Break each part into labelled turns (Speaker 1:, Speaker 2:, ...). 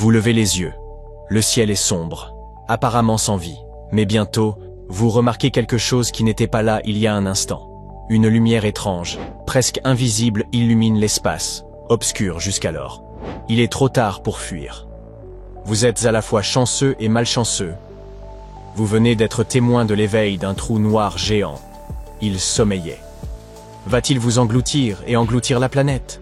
Speaker 1: Vous levez les yeux. Le ciel est sombre, apparemment sans vie. Mais bientôt, vous remarquez quelque chose qui n'était pas là il y a un instant. Une lumière étrange, presque invisible, illumine l'espace, obscur jusqu'alors. Il est trop tard pour fuir. Vous êtes à la fois chanceux et malchanceux. Vous venez d'être témoin de l'éveil d'un trou noir géant. Il sommeillait. Va-t-il vous engloutir et engloutir la planète?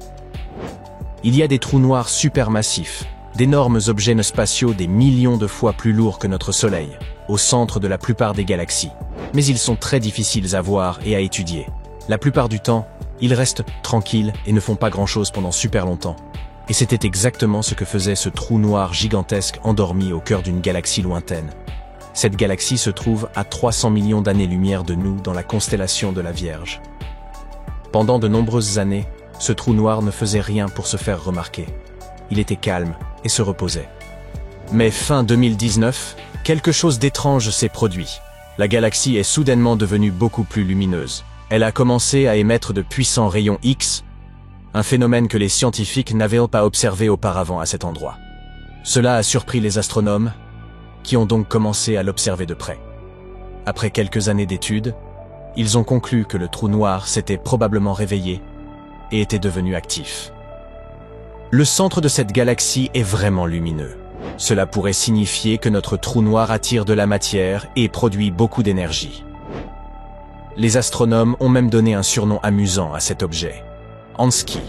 Speaker 1: Il y a des trous noirs supermassifs, d'énormes objets spatiaux des millions de fois plus lourds que notre Soleil, au centre de la plupart des galaxies. Mais ils sont très difficiles à voir et à étudier. La plupart du temps, ils restent tranquilles et ne font pas grand-chose pendant super longtemps. Et c'était exactement ce que faisait ce trou noir gigantesque endormi au cœur d'une galaxie lointaine. Cette galaxie se trouve à 300 millions d'années-lumière de nous dans la constellation de la Vierge. Pendant de nombreuses années, ce trou noir ne faisait rien pour se faire remarquer. Il était calme et se reposait. Mais fin 2019, quelque chose d'étrange s'est produit. La galaxie est soudainement devenue beaucoup plus lumineuse. Elle a commencé à émettre de puissants rayons X, un phénomène que les scientifiques n'avaient pas observé auparavant à cet endroit. Cela a surpris les astronomes, qui ont donc commencé à l'observer de près. Après quelques années d'études, ils ont conclu que le trou noir s'était probablement réveillé et était devenu actif. Le centre de cette galaxie est vraiment lumineux. Cela pourrait signifier que notre trou noir attire de la matière et produit beaucoup d'énergie. Les astronomes ont même donné un surnom amusant à cet objet, Ansky.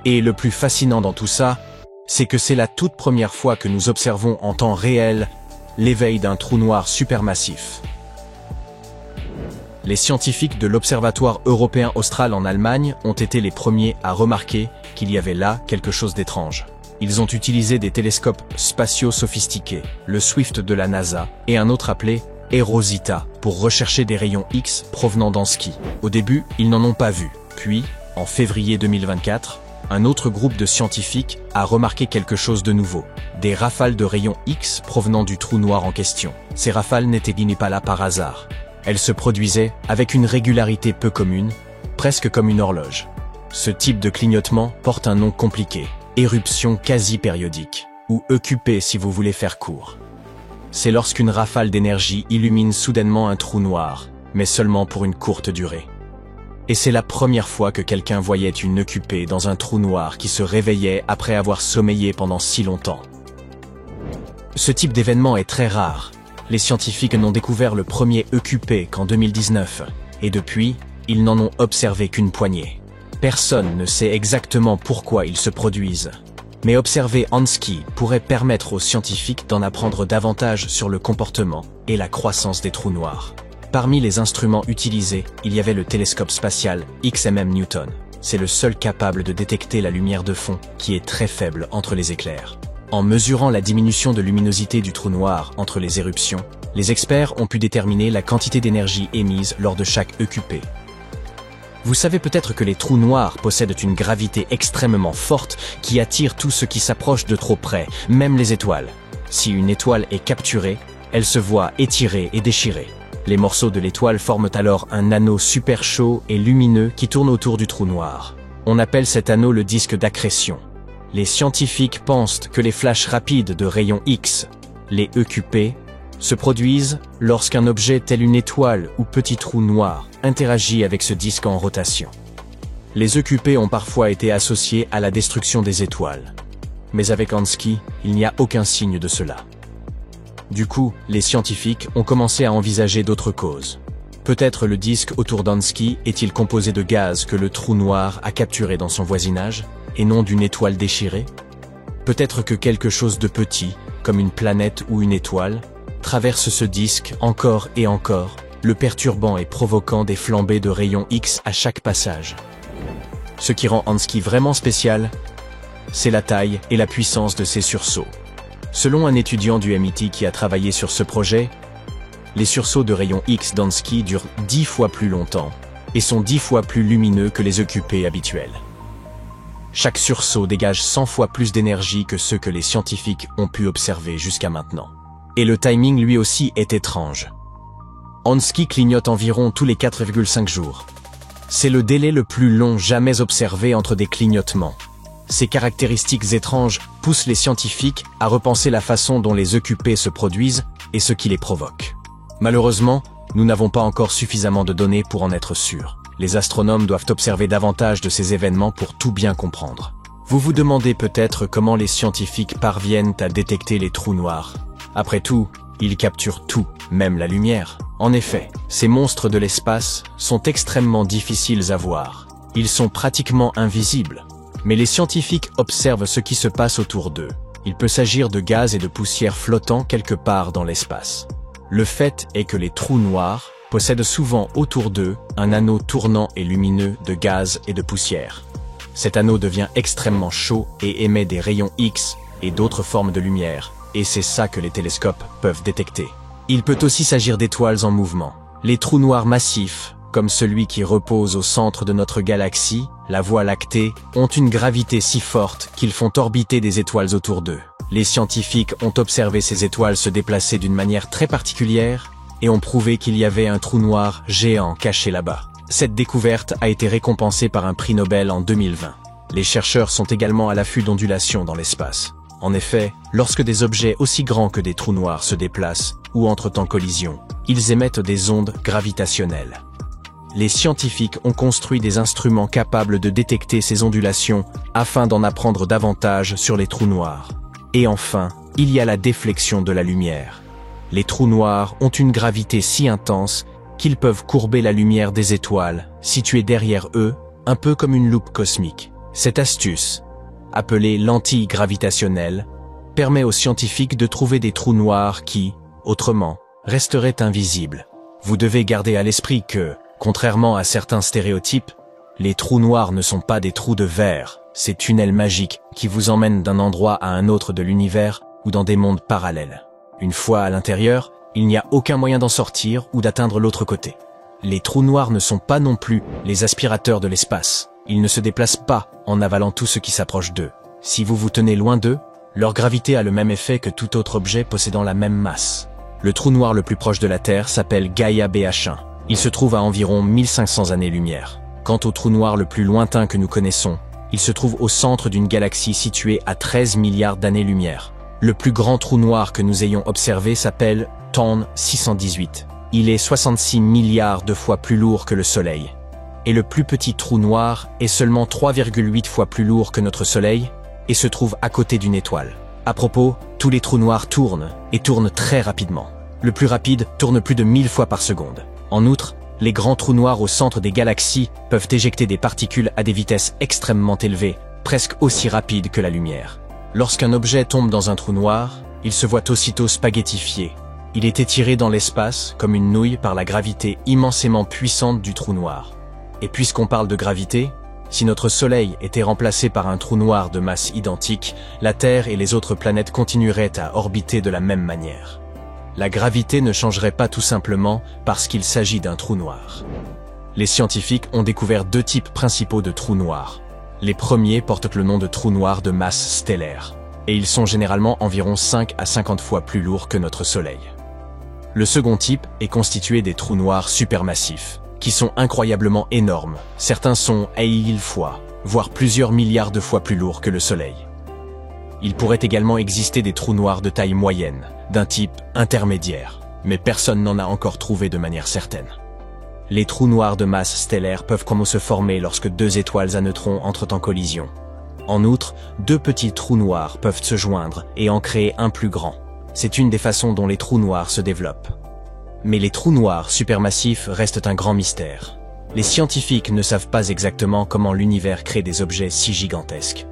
Speaker 1: Et le plus fascinant dans tout ça, c'est que c'est la toute première fois que nous observons en temps réel l'éveil d'un trou noir supermassif. Les scientifiques de l'Observatoire européen austral en Allemagne ont été les premiers à remarquer qu'il y avait là quelque chose d'étrange. Ils ont utilisé des télescopes spatiaux sophistiqués, le Swift de la NASA et un autre appelé Rosita, pour rechercher des rayons X provenant d'Ansky. Au début, ils n'en ont pas vu. Puis, en février 2024, un autre groupe de scientifiques a remarqué quelque chose de nouveau. Des rafales de rayons X provenant du trou noir en question. Ces rafales n'étaient pas là par hasard. Elles se produisaient avec une régularité peu commune, presque comme une horloge. Ce type de clignotement porte un nom compliqué, éruption quasi-périodique, ou EQP si vous voulez faire court. C'est lorsqu'une rafale d'énergie illumine soudainement un trou noir, mais seulement pour une courte durée. Et c'est la première fois que quelqu'un voyait une EQP dans un trou noir qui se réveillait après avoir sommeillé pendant si longtemps. Ce type d'événement est très rare. Les scientifiques n'ont découvert le premier EQP qu'en 2019, et depuis, ils n'en ont observé qu'une poignée. Personne ne sait exactement pourquoi ils se produisent. Mais observer Ansky pourrait permettre aux scientifiques d'en apprendre davantage sur le comportement et la croissance des trous noirs. Parmi les instruments utilisés, il y avait le télescope spatial XMM Newton. C'est le seul capable de détecter la lumière de fond, qui est très faible entre les éclairs. En mesurant la diminution de luminosité du trou noir entre les éruptions, les experts ont pu déterminer la quantité d'énergie émise lors de chaque EQP. Vous savez peut-être que les trous noirs possèdent une gravité extrêmement forte qui attire tout ce qui s'approche de trop près, même les étoiles. Si une étoile est capturée, elle se voit étirée et déchirée. Les morceaux de l'étoile forment alors un anneau super chaud et lumineux qui tourne autour du trou noir. On appelle cet anneau le disque d'accrétion. Les scientifiques pensent que les flashs rapides de rayons X, les EQP, se produisent lorsqu'un objet tel une étoile ou petit trou noir interagit avec ce disque en rotation. Les EQP ont parfois été associés à la destruction des étoiles. Mais avec Ansky, il n'y a aucun signe de cela. Du coup, les scientifiques ont commencé à envisager d'autres causes. Peut-être le disque autour d'Ansky est-il composé de gaz que le trou noir a capturé dans son voisinage, et non d'une étoile déchirée? Peut-être que quelque chose de petit, comme une planète ou une étoile, traverse ce disque encore et encore, le perturbant et provoquant des flambées de rayons X à chaque passage. Ce qui rend Ansky vraiment spécial, c'est la taille et la puissance de ces sursauts. Selon un étudiant du MIT qui a travaillé sur ce projet, les sursauts de rayons X d'Ansky durent 10 fois plus longtemps et sont 10 fois plus lumineux que les EQP habituels. Chaque sursaut dégage 100 fois plus d'énergie que ceux que les scientifiques ont pu observer jusqu'à maintenant. Et le timing lui aussi est étrange. Ansky clignote environ tous les 4,5 jours. C'est le délai le plus long jamais observé entre des clignotements. Ces caractéristiques étranges poussent les scientifiques à repenser la façon dont les EQP se produisent et ce qui les provoque. Malheureusement, nous n'avons pas encore suffisamment de données pour en être sûrs. Les astronomes doivent observer davantage de ces événements pour tout bien comprendre. Vous vous demandez peut-être comment les scientifiques parviennent à détecter les trous noirs. Après tout, ils capturent tout, même la lumière. En effet, ces monstres de l'espace sont extrêmement difficiles à voir. Ils sont pratiquement invisibles. Mais les scientifiques observent ce qui se passe autour d'eux. Il peut s'agir de gaz et de poussière flottant quelque part dans l'espace. Le fait est que les trous noirs possèdent souvent autour d'eux un anneau tournant et lumineux de gaz et de poussière. Cet anneau devient extrêmement chaud et émet des rayons X et d'autres formes de lumière, et c'est ça que les télescopes peuvent détecter. Il peut aussi s'agir d'étoiles en mouvement. Les trous noirs massifs, comme celui qui repose au centre de notre galaxie, la Voie lactée, ont une gravité si forte qu'ils font orbiter des étoiles autour d'eux. Les scientifiques ont observé ces étoiles se déplacer d'une manière très particulière et ont prouvé qu'il y avait un trou noir géant caché là-bas. Cette découverte a été récompensée par un prix Nobel en 2020. Les chercheurs sont également à l'affût d'ondulations dans l'espace. En effet, lorsque des objets aussi grands que des trous noirs se déplacent ou entrent en collision, ils émettent des ondes gravitationnelles. Les scientifiques ont construit des instruments capables de détecter ces ondulations afin d'en apprendre davantage sur les trous noirs. Et enfin, il y a la déflexion de la lumière. Les trous noirs ont une gravité si intense qu'ils peuvent courber la lumière des étoiles, situées derrière eux, un peu comme une loupe cosmique. Cette astuce, appelée lentille gravitationnelle, permet aux scientifiques de trouver des trous noirs qui, autrement, resteraient invisibles. Vous devez garder à l'esprit que, contrairement à certains stéréotypes, les trous noirs ne sont pas des trous de verre, ces tunnels magiques qui vous emmènent d'un endroit à un autre de l'univers ou dans des mondes parallèles. Une fois à l'intérieur, il n'y a aucun moyen d'en sortir ou d'atteindre l'autre côté. Les trous noirs ne sont pas non plus les aspirateurs de l'espace. Ils ne se déplacent pas en avalant tout ce qui s'approche d'eux. Si vous vous tenez loin d'eux, leur gravité a le même effet que tout autre objet possédant la même masse. Le trou noir le plus proche de la Terre s'appelle Gaïa BH1. Il se trouve à environ 1500 années-lumière. Quant au trou noir le plus lointain que nous connaissons, il se trouve au centre d'une galaxie située à 13 milliards d'années-lumière. Le plus grand trou noir que nous ayons observé s'appelle TORN 618. Il est 66 milliards de fois plus lourd que le Soleil. Et le plus petit trou noir est seulement 3,8 fois plus lourd que notre Soleil et se trouve à côté d'une étoile. À propos, tous les trous noirs tournent et tournent très rapidement. Le plus rapide tourne plus de 1000 fois par seconde. En outre, les grands trous noirs au centre des galaxies peuvent éjecter des particules à des vitesses extrêmement élevées, presque aussi rapides que la lumière. Lorsqu'un objet tombe dans un trou noir, il se voit aussitôt spaghettifié. Il est étiré dans l'espace comme une nouille par la gravité immensément puissante du trou noir. Et puisqu'on parle de gravité, si notre Soleil était remplacé par un trou noir de masse identique, la Terre et les autres planètes continueraient à orbiter de la même manière. La gravité ne changerait pas tout simplement parce qu'il s'agit d'un trou noir. Les scientifiques ont découvert deux types principaux de trous noirs. Les premiers portent le nom de trous noirs de masse stellaire, et ils sont généralement environ 5 à 50 fois plus lourds que notre Soleil. Le second type est constitué des trous noirs supermassifs, qui sont incroyablement énormes. Certains sont 1000 fois, voire plusieurs milliards de fois plus lourds que le Soleil. Il pourrait également exister des trous noirs de taille moyenne, d'un type intermédiaire, mais personne n'en a encore trouvé de manière certaine. Les trous noirs de masse stellaire peuvent se former lorsque deux étoiles à neutrons entrent en collision. En outre, deux petits trous noirs peuvent se joindre et en créer un plus grand. C'est une des façons dont les trous noirs se développent. Mais les trous noirs supermassifs restent un grand mystère. Les scientifiques ne savent pas exactement comment l'univers crée des objets si gigantesques.